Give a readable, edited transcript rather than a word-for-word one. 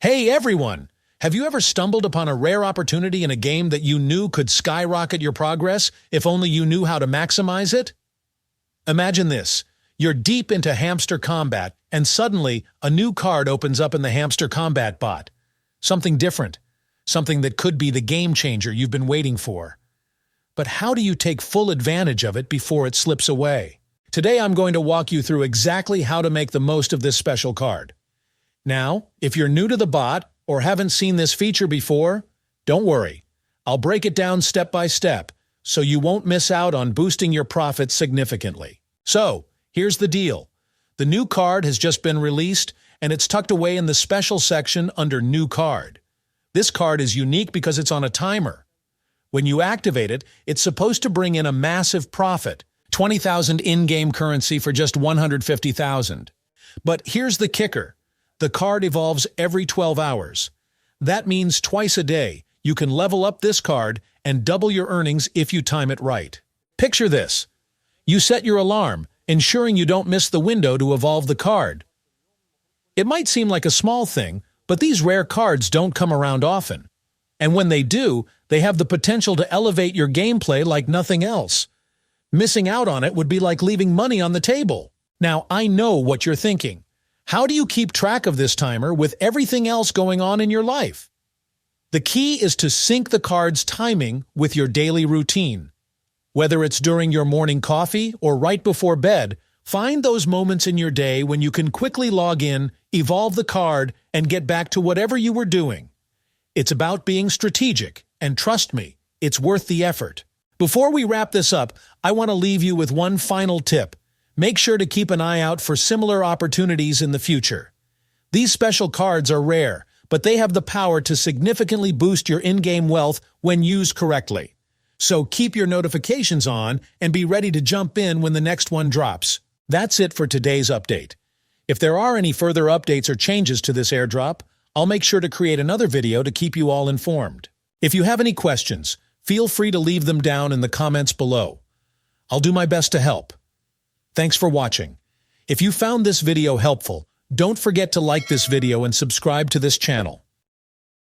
Hey everyone! Have you ever stumbled upon a rare opportunity in a game that you knew could skyrocket your progress if only you knew how to maximize it? Imagine this. You're deep into Hamster Kombat, and suddenly a new card opens up in the Hamster Kombat bot. Something different. Something that could be the game changer you've been waiting for. But how do you take full advantage of it before it slips away? Today I'm going to walk you through exactly how to make the most of this special card. Now, if you're new to the bot or haven't seen this feature before, don't worry. I'll break it down step by step so you won't miss out on boosting your profits significantly. So, here's the deal. The new card has just been released and it's tucked away in the special section under New Card. This card is unique because it's on a timer. When you activate it, it's supposed to bring in a massive profit, 20,000 in-game currency for just 150,000. But here's the kicker. The card evolves every 12 hours. That means twice a day, you can level up this card and double your earnings if you time it right. Picture this. You set your alarm, ensuring you don't miss the window to evolve the card. It might seem like a small thing, but these rare cards don't come around often. And when they do, they have the potential to elevate your gameplay like nothing else. Missing out on it would be like leaving money on the table. Now, I know what you're thinking. How do you keep track of this timer with everything else going on in your life? The key is to sync the card's timing with your daily routine. Whether it's during your morning coffee or right before bed, find those moments in your day when you can quickly log in, evolve the card, and get back to whatever you were doing. It's about being strategic, and trust me, it's worth the effort. Before we wrap this up, I want to leave you with one final tip. Make sure to keep an eye out for similar opportunities in the future. These special cards are rare, but they have the power to significantly boost your in-game wealth when used correctly. So keep your notifications on and be ready to jump in when the next one drops. That's it for today's update. If there are any further updates or changes to this airdrop, I'll make sure to create another video to keep you all informed. If you have any questions, feel free to leave them down in the comments below. I'll do my best to help. Thanks for watching. If you found this video helpful, don't forget to like this video and subscribe to this channel.